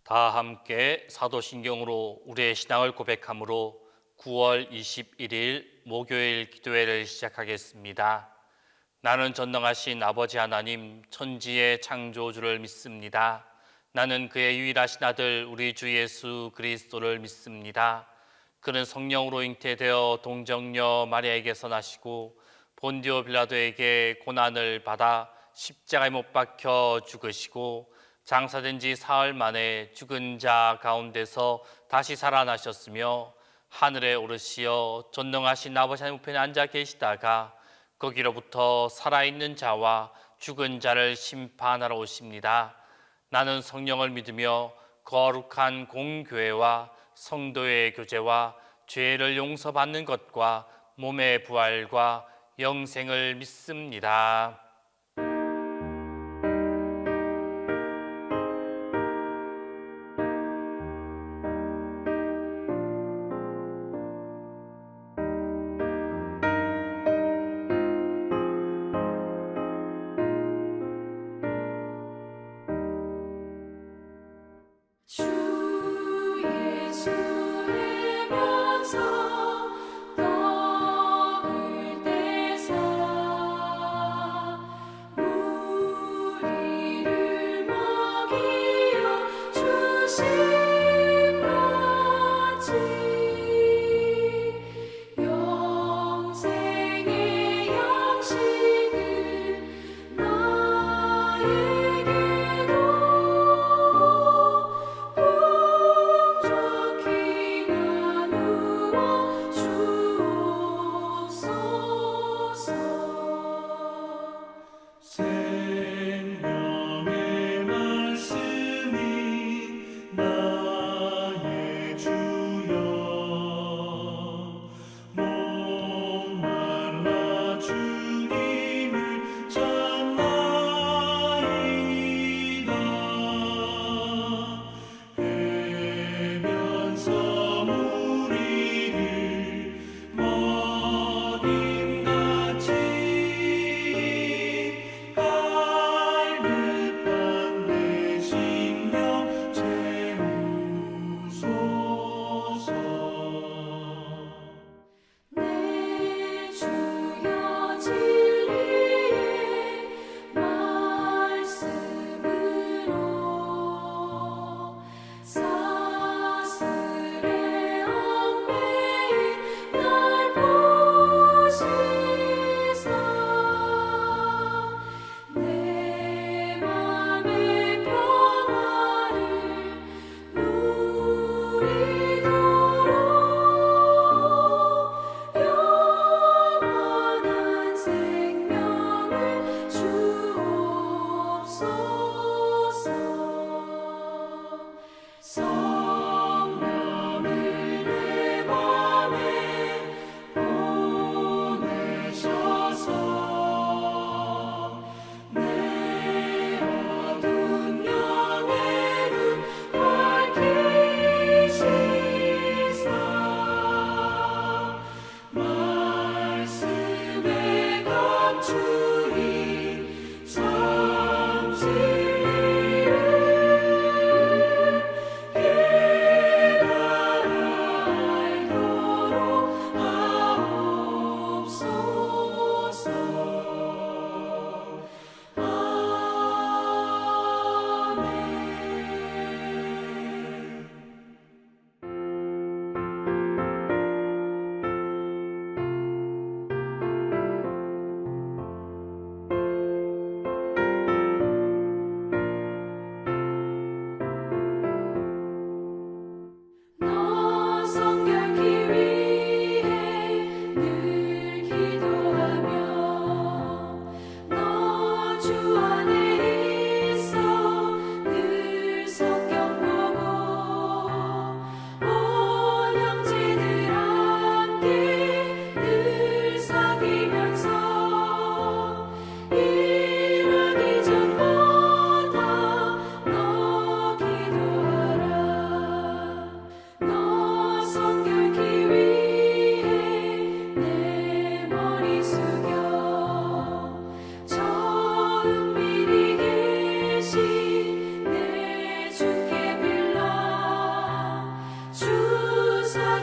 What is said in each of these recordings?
다 함께 사도신경으로 우리의 신앙을 고백함으로 9월 21일 목요일 기도회를 시작하겠습니다. 나는 전능하신 아버지 하나님 천지의 창조주를 믿습니다. 나는 그의 유일하신 아들 우리 주 예수 그리스도를 믿습니다. 그는 성령으로 잉태되어 동정녀 마리아에게서 나시고 본디오 빌라도에게 고난을 받아 십자가에 못 박혀 죽으시고 장사된 지 사흘 만에 죽은 자 가운데서 다시 살아나셨으며 하늘에 오르시어 전능하신 아버지 하나님 우편에 앉아 계시다가 거기로부터 살아있는 자와 죽은 자를 심판하러 오십니다. 나는 성령을 믿으며 거룩한 공교회와 성도의 교제와 죄를 용서받는 것과 몸의 부활과 영생을 믿습니다. 주 예수의 면서 떠을 때사 우리를 먹이어 주심같이 영생의 양식을 나에게도 풍족히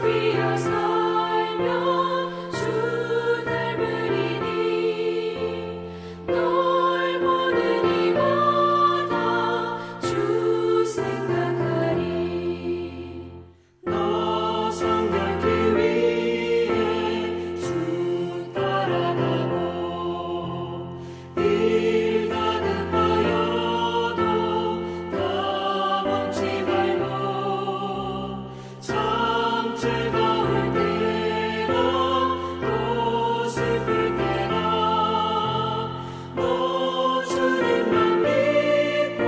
위하여 살며 주 닮으리니 널 보는 이마다 주 생각하리 너 성결케 위해 주 따라가고 일 다급하여도 당황치 말고 참 즐거울 때나 또 슬플 때나 너 주님만 믿고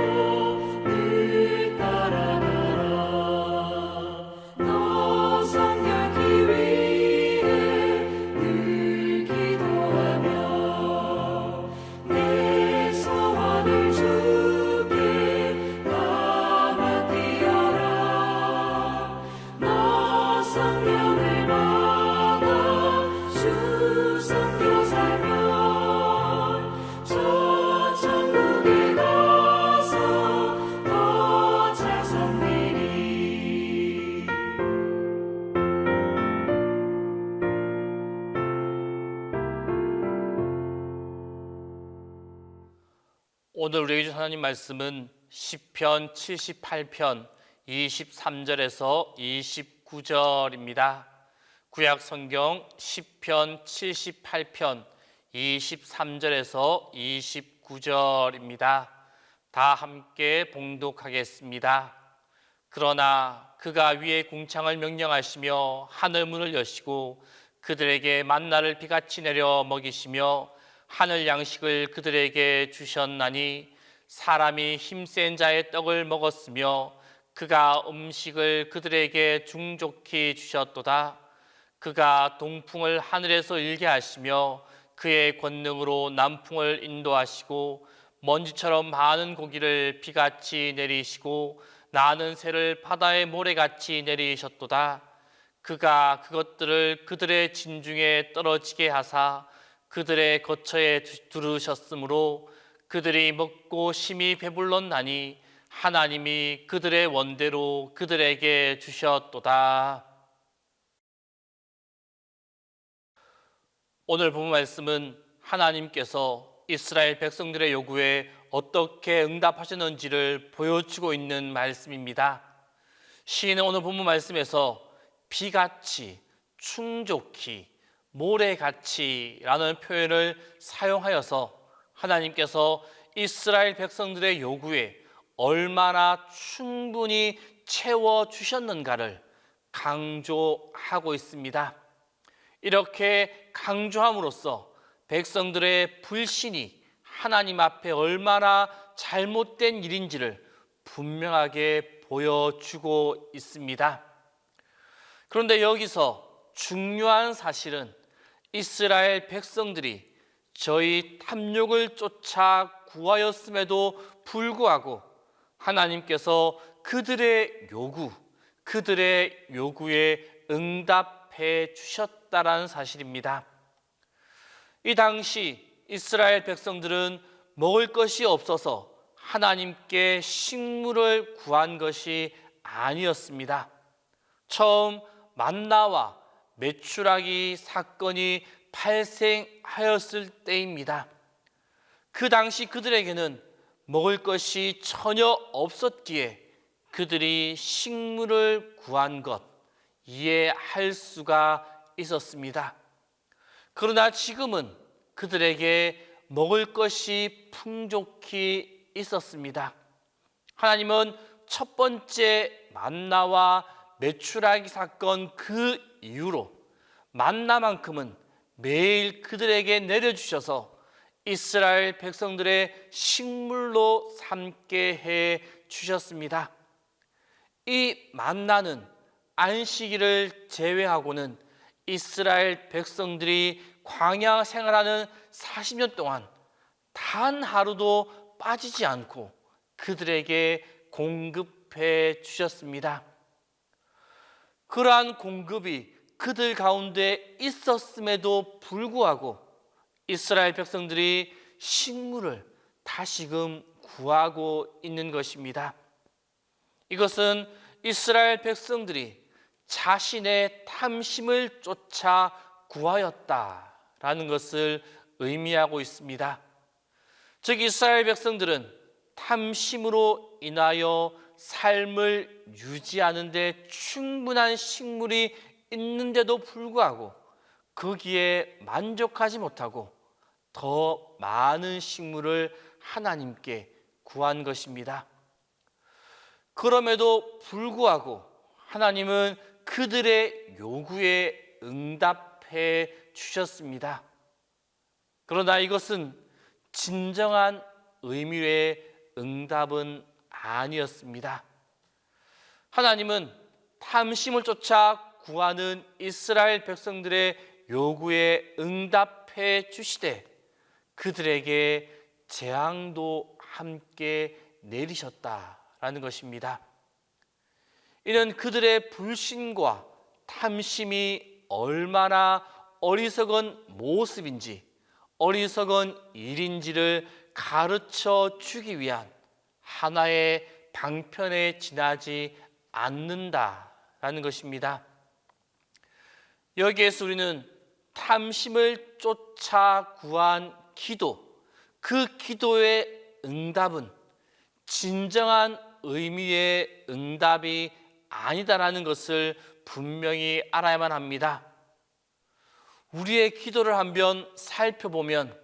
늘 따라가라 너 성결케 위해 늘 기도하며 내 소원을 주께 다 맡기어라 너 성령을 받아 주 섬겨 살면 저 천국에 가서 더 잘 섬기리 오늘 우리에게 주신 하나님 말씀은 시편 78편 23절에서 29절입니다. 구약 성경 시편 78편 23절에서 29절입니다. 다 함께 봉독하겠습니다. 그러나 그가 위에 궁창을 명령하시며 하늘 문을 여시고 그들에게 만나를 비같이 내려 먹이시며 하늘 양식을 그들에게 주셨나니 사람이 힘센 자의 떡을 먹었으며 그가 음식을 그들에게 중족히 주셨도다. 그가 동풍을 하늘에서 일게 하시며 그의 권능으로 남풍을 인도하시고 먼지처럼 많은 고기를 비같이 내리시고 나는 새를 바다의 모래같이 내리셨도다. 그가 그것들을 그들의 진중에 떨어지게 하사 그들의 거처에 두르셨으므로 그들이 먹고 심히 배불렀나니 하나님이 그들의 원대로 그들에게 주셨도다. 오늘 본문 말씀은 하나님께서 이스라엘 백성들의 요구에 어떻게 응답하셨는지를 보여주고 있는 말씀입니다. 시인은 오늘 본문 말씀에서 비같이, 충족히, 모래같이라는 표현을 사용하여서 하나님께서 이스라엘 백성들의 요구에 얼마나 충분히 채워주셨는가를 강조하고 있습니다. 이렇게 강조함으로써 백성들의 불신이 하나님 앞에 얼마나 잘못된 일인지를 분명하게 보여주고 있습니다. 그런데 여기서 중요한 사실은 이스라엘 백성들이 저희 탐욕을 쫓아 구하였음에도 불구하고 하나님께서 그들의 요구에 응답해 주셨다라는 사실입니다. 이 당시 이스라엘 백성들은 먹을 것이 없어서 하나님께 식물을 구한 것이 아니었습니다. 처음 만나와 메추라기 사건이 발생하였을 때입니다. 그 당시 그들에게는 먹을 것이 전혀 없었기에 그들이 식물을 구한 것 이해할 수가 있었습니다. 그러나 지금은 그들에게 먹을 것이 풍족히 있었습니다. 하나님은 첫 번째 만나와 메추라기 사건 그 이후로 만나만큼은 매일 그들에게 내려주셔서 이스라엘 백성들의 식물로 삼게 해 주셨습니다. 이 만나는 안식일을 제외하고는 이스라엘 백성들이 광야 생활하는 40년 동안 단 하루도 빠지지 않고 그들에게 공급해 주셨습니다. 그러한 공급이 그들 가운데 있었음에도 불구하고 이스라엘 백성들이 식물을 다시금 구하고 있는 것입니다. 이것은 이스라엘 백성들이 자신의 탐심을 쫓아 구하였다라는 것을 의미하고 있습니다. 즉 이스라엘 백성들은 탐심으로 인하여 삶을 유지하는 데 충분한 식물이 있는데도 불구하고 거기에 만족하지 못하고 더 많은 식물을 하나님께 구한 것입니다. 그럼에도 불구하고 하나님은 그들의 요구에 응답해 주셨습니다. 그러나 이것은 진정한 의미의 응답은 아니었습니다. 하나님은 탐심을 쫓아 구하는 이스라엘 백성들의 요구에 응답해 주시되 그들에게 재앙도 함께 내리셨다라는 것입니다. 이는 그들의 불신과 탐심이 얼마나 어리석은 모습인지 어리석은 일인지를 가르쳐 주기 위한 하나의 방편에 지나지 않는다라는 것입니다. 여기에서 우리는 탐심을 쫓아 구한 기도, 그 기도의 응답은 진정한 의미의 응답이 아니다라는 것을 분명히 알아야만 합니다. 우리의 기도를 한번 살펴보면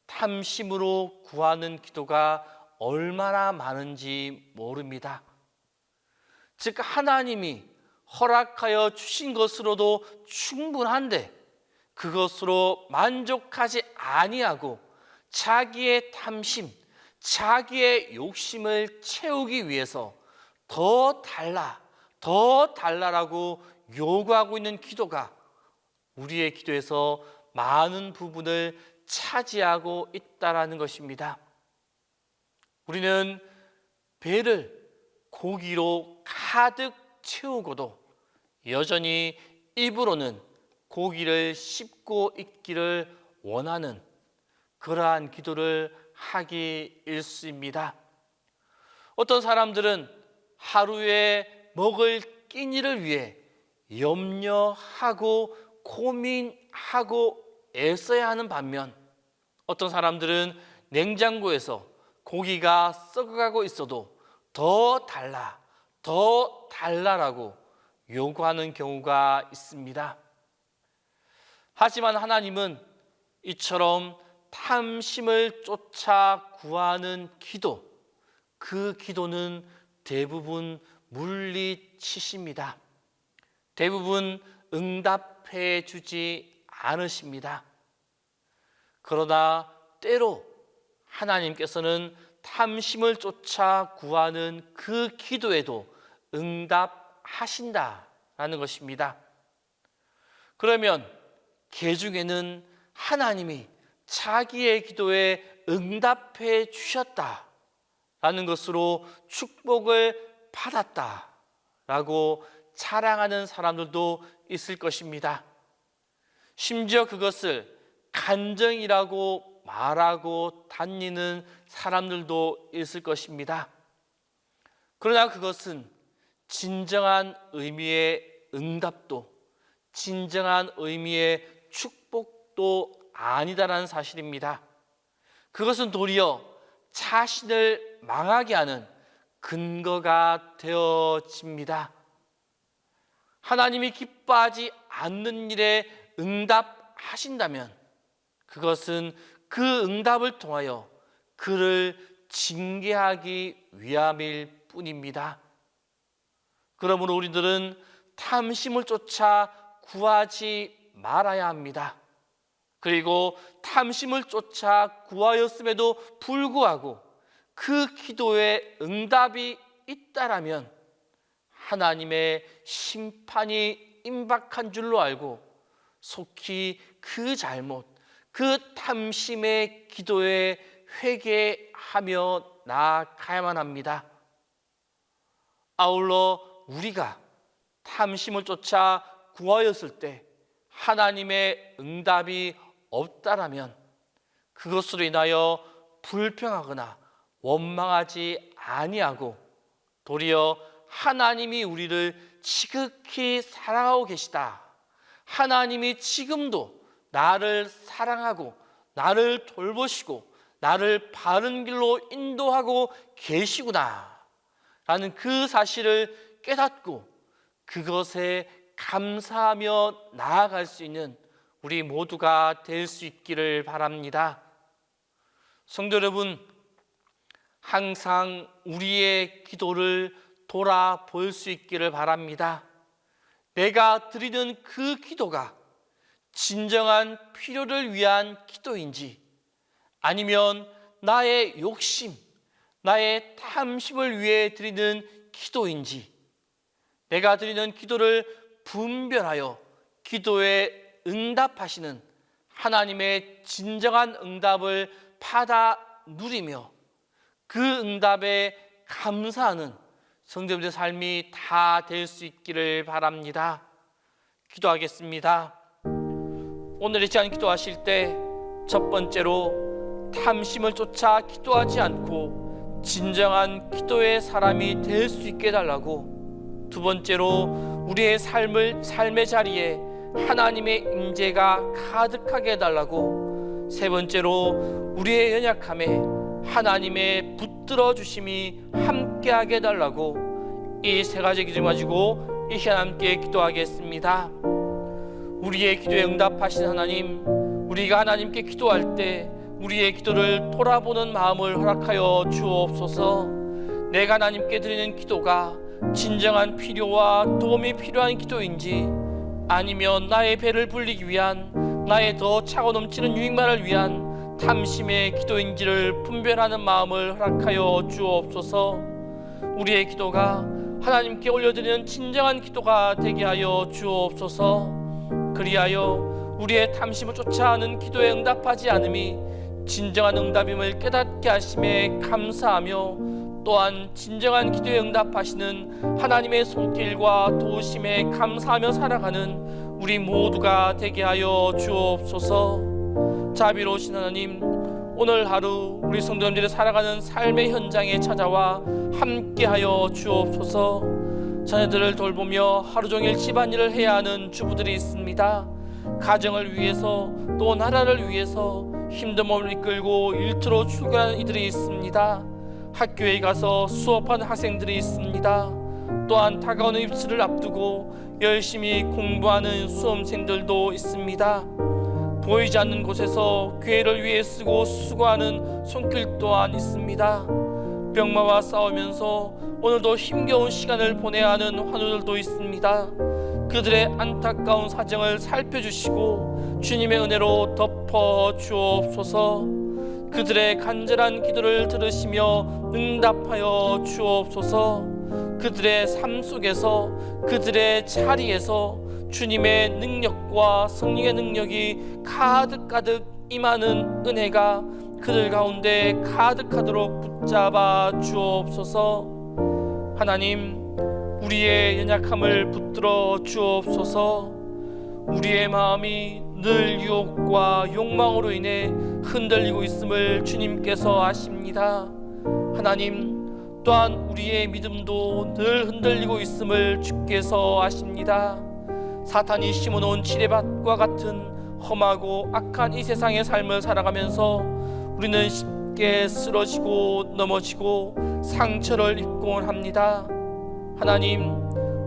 탐심으로 구하는 기도가 얼마나 많은지 모릅니다. 즉 하나님이 허락하여 주신 것으로도 충분한데 그것으로 만족하지 아니하고 자기의 탐심, 자기의 욕심을 채우기 위해서 더 달라라고 요구하고 있는 기도가 우리의 기도에서 많은 부분을 차지하고 있다라는 것입니다. 우리는 배를 고기로 가득 채우고도 여전히 입으로는 고기를 씹고 있기를 원하는 그러한 기도를 하기 일쑤입니다. 어떤 사람들은 하루에 먹을 끼니를 위해 염려하고 고민하고 애써야 하는 반면 어떤 사람들은 냉장고에서 고기가 썩어가고 있어도 더 달라라고 요구하는 경우가 있습니다. 하지만 하나님은 이처럼 탐심을 쫓아 구하는 기도, 그 기도는 대부분 물리치십니다. 대부분 응답해 주지 않으십니다. 그러나 때로 하나님께서는 탐심을 쫓아 구하는 그 기도에도 응답하신다라는 것입니다. 그러면 개중에는 하나님이 자기의 기도에 응답해 주셨다라는 것으로 축복을 받았다라고 자랑하는 사람들도 있을 것입니다. 심지어 그것을 간증이라고 말하고 다니는 사람들도 있을 것입니다. 그러나 그것은 진정한 의미의 응답도 진정한 의미의 축복도 아니다라는 사실입니다. 그것은 도리어 자신을 망하게 하는 근거가 되어집니다. 하나님이 기뻐하지 않는 일에 응답하신다면 그것은 그 응답을 통하여 그를 징계하기 위함일 뿐입니다. 그러므로 우리들은 탐심을 쫓아 구하지 말아야 합니다. 그리고 탐심을 쫓아 구하였음에도 불구하고 그 기도에 응답이 있다라면 하나님의 심판이 임박한 줄로 알고 속히 그 잘못, 그 탐심의 기도에 회개하며 나아가야만 합니다. 아울러 우리가 탐심을 쫓아 구하였을 때 하나님의 응답이 없다라면 그것으로 인하여 불평하거나 원망하지 아니하고 도리어 하나님이 우리를 지극히 사랑하고 계시다. 하나님이 지금도 나를 사랑하고 나를 돌보시고 나를 바른 길로 인도하고 계시구나 라는 그 사실을 깨닫고 그것에 감사하며 나아갈 수 있는 우리 모두가 될 수 있기를 바랍니다. 성도 여러분, 항상 우리의 기도를 돌아볼 수 있기를 바랍니다. 내가 드리는 그 기도가 진정한 필요를 위한 기도인지 아니면 나의 욕심, 나의 탐심을 위해 드리는 기도인지 내가 드리는 기도를 분별하여 기도에 응답하시는 하나님의 진정한 응답을 받아 누리며 그 응답에 감사하는 성도님들의 삶이 다 될 수 있기를 바랍니다. 기도하겠습니다. 오늘 이 시간 기도하실 때 첫 번째로 탐심을 쫓아 기도하지 않고 진정한 기도의 사람이 될 수 있게 해달라고, 두 번째로 우리의 삶의 자리에 하나님의 임재가 가득하게 해달라고, 세 번째로 우리의 연약함에 하나님의 붙들어 주심이 함께하게 해달라고, 이 세 가지 기도 가지고 이 시간 함께 기도하겠습니다. 우리의 기도에 응답하신 하나님, 우리가 하나님께 기도할 때 우리의 기도를 돌아보는 마음을 허락하여 주옵소서. 내가 하나님께 드리는 기도가 진정한 필요와 도움이 필요한 기도인지 아니면 나의 배를 불리기 위한, 나의 더 차고 넘치는 유익만을 위한 탐심의 기도인지를 분별하는 마음을 허락하여 주옵소서. 우리의 기도가 하나님께 올려드리는 진정한 기도가 되게 하여 주옵소서. 그리하여 우리의 탐심을 쫓아하는 기도에 응답하지 않음이 진정한 응답임을 깨닫게 하심에 감사하며, 또한 진정한 기도에 응답하시는 하나님의 손길과 도우심에 감사하며 살아가는 우리 모두가 되게 하여 주옵소서. 자비로우신 하나님, 오늘 하루 우리 성도님들이 살아가는 삶의 현장에 찾아와 함께하여 주옵소서. 자녀들을 돌보며 하루 종일 집안일을 해야 하는 주부들이 있습니다. 가정을 위해서 또 나라를 위해서 힘든 몸을 이끌고 일터로 출근하는 이들이 있습니다. 학교에 가서 수업하는 학생들이 있습니다. 또한 다가오는 입시를 앞두고 열심히 공부하는 수험생들도 있습니다. 보이지 않는 곳에서 교회를 위해 쓰고 수고하는 손길 또한 있습니다. 병마와 싸우면서 오늘도 힘겨운 시간을 보내야 하는 환우들도 있습니다. 그들의 안타까운 사정을 살펴주시고 주님의 은혜로 덮어 주옵소서. 그들의 간절한 기도를 들으시며 응답하여 주옵소서. 그들의 삶 속에서, 그들의 자리에서 주님의 능력과 성령의 능력이 가득가득 임하는 은혜가 그들 가운데 가득하도록 붙잡아 주옵소서. 하나님, 우리의 연약함을 붙들어 주옵소서. 우리의 마음이 늘 유혹과 욕망으로 인해 흔들리고 있음을 주님께서 아십니다. 하나님, 또한 우리의 믿음도 늘 흔들리고 있음을 주께서 아십니다. 사탄이 심어놓은 지뢰밭과 같은 험하고 악한 이 세상의 삶을 살아가면서 우리는 쉽게 쓰러지고 넘어지고 상처를 입곤 합니다. 하나님,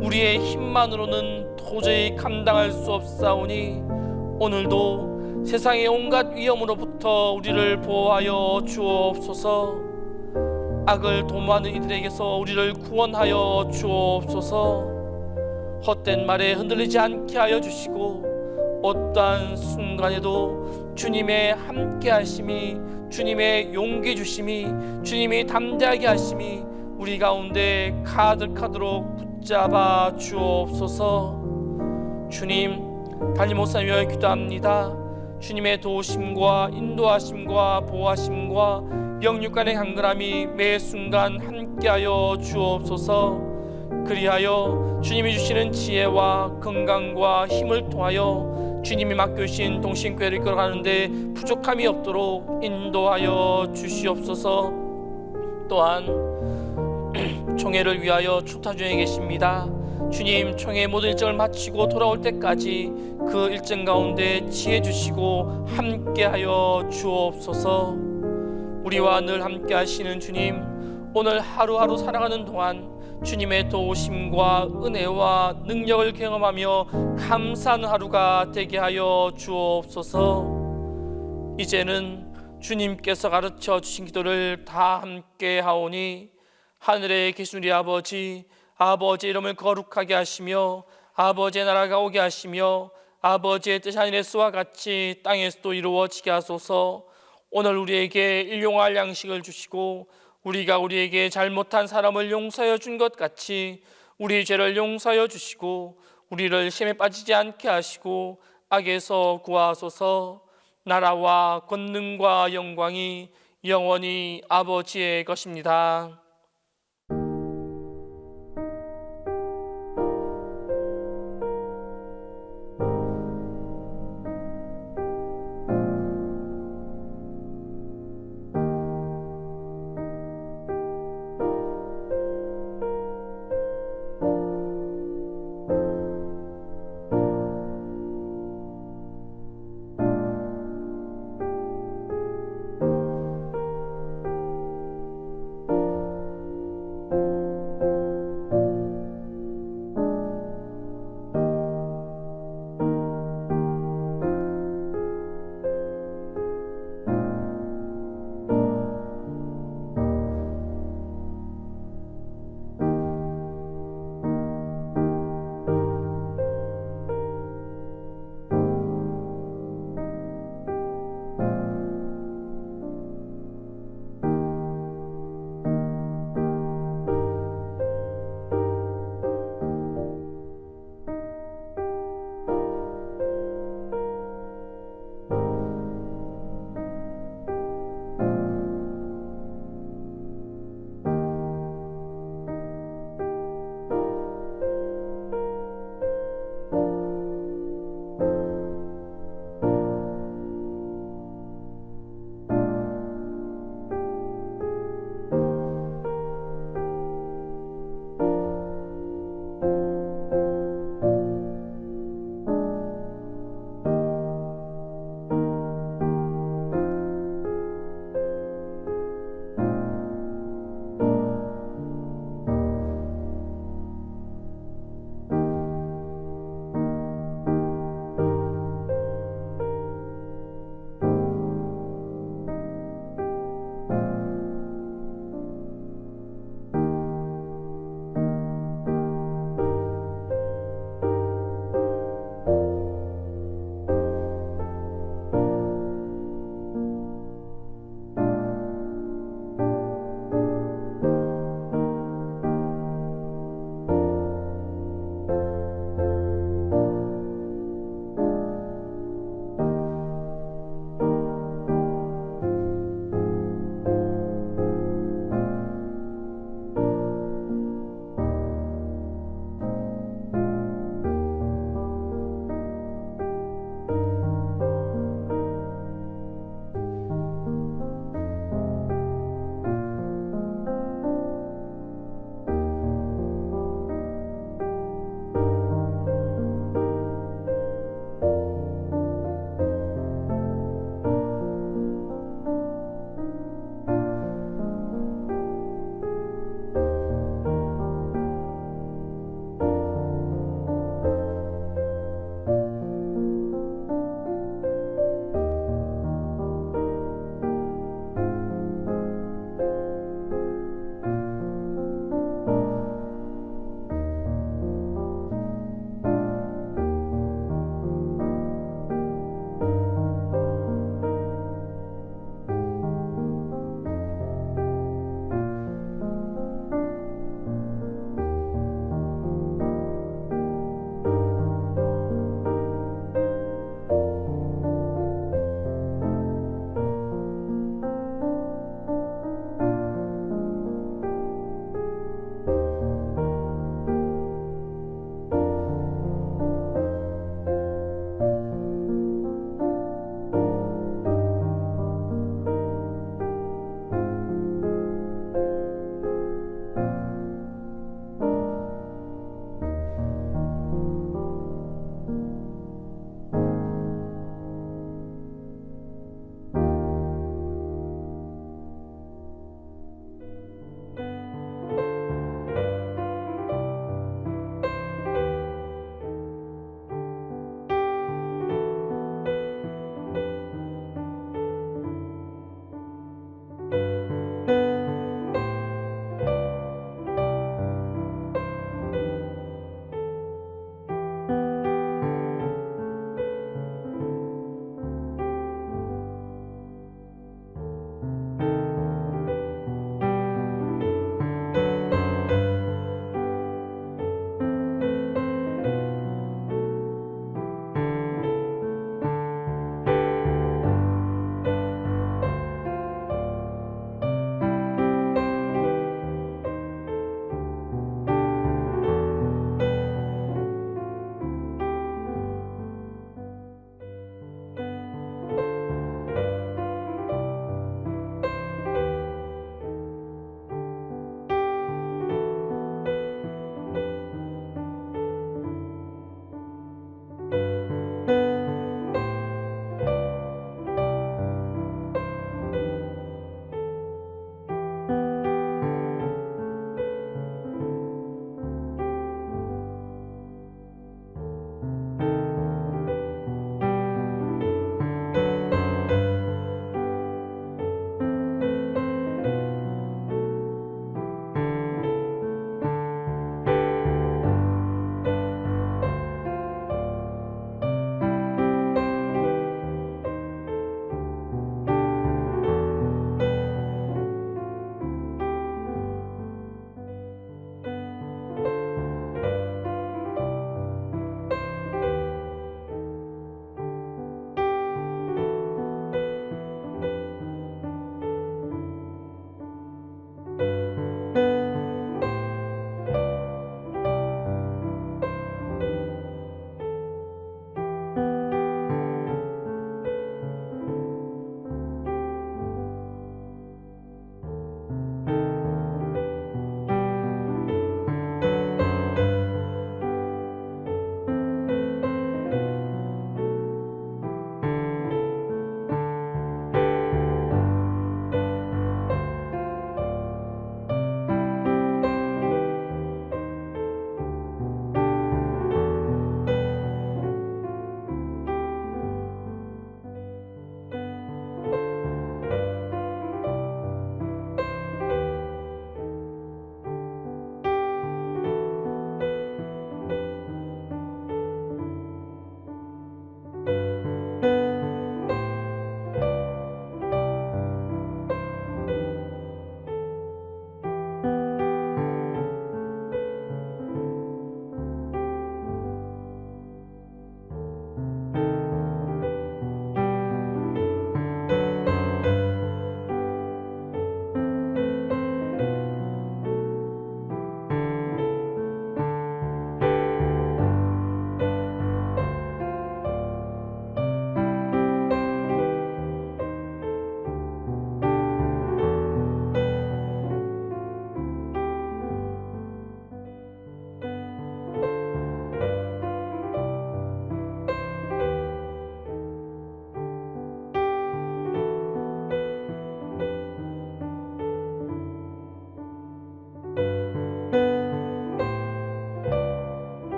우리의 힘만으로는 도저히 감당할 수 없사오니 오늘도 세상의 온갖 위험으로부터 우리를 보호하여 주옵소서. 악을 도모하는 이들에게서 우리를 구원하여 주옵소서. 헛된 말에 흔들리지 않게 하여 주시고 어떠한 순간에도 주님의 함께 하심이, 주님의 용기 주심이, 주님이 담대하게 하심이 우리 가운데 가득하도록 붙잡아 주옵소서. 주님, 달리 목사님을 기도합니다. 주님의 도우심과 인도하심과 보호하심과 영육간의 강건함이 매 순간 함께하여 주옵소서. 그리하여 주님이 주시는 지혜와 건강과 힘을 통하여 주님이 맡겨주신 동신교회를 이끌어가는데 부족함이 없도록 인도하여 주시옵소서. 또한 총회를 위하여 추타 중에 계십니다. 주님 총회 모든 일정을 마치고 돌아올 때까지 그 일정 가운데 지혜 주시고 함께하여 주옵소서. 우리와 늘 함께 하시는 주님, 오늘 하루하루 살아가는 동안 주님의 도우심과 은혜와 능력을 경험하며 감사하는 하루가 되게 하여 주옵소서. 이제는 주님께서 가르쳐 주신 기도를 다 함께 하오니 하늘에 계신 우리 아버지, 아버지의 이름을 거룩하게 하시며 아버지의 나라가 오게 하시며 아버지의 뜻이 하늘에서와 같이 땅에서도 이루어지게 하소서. 오늘 우리에게 일용할 양식을 주시고 우리가 우리에게 잘못한 사람을 용서하여 준 것 같이 우리 죄를 용서하여 주시고 우리를 시험에 빠지지 않게 하시고 악에서 구하소서. 나라와 권능과 영광이 영원히 아버지의 것입니다.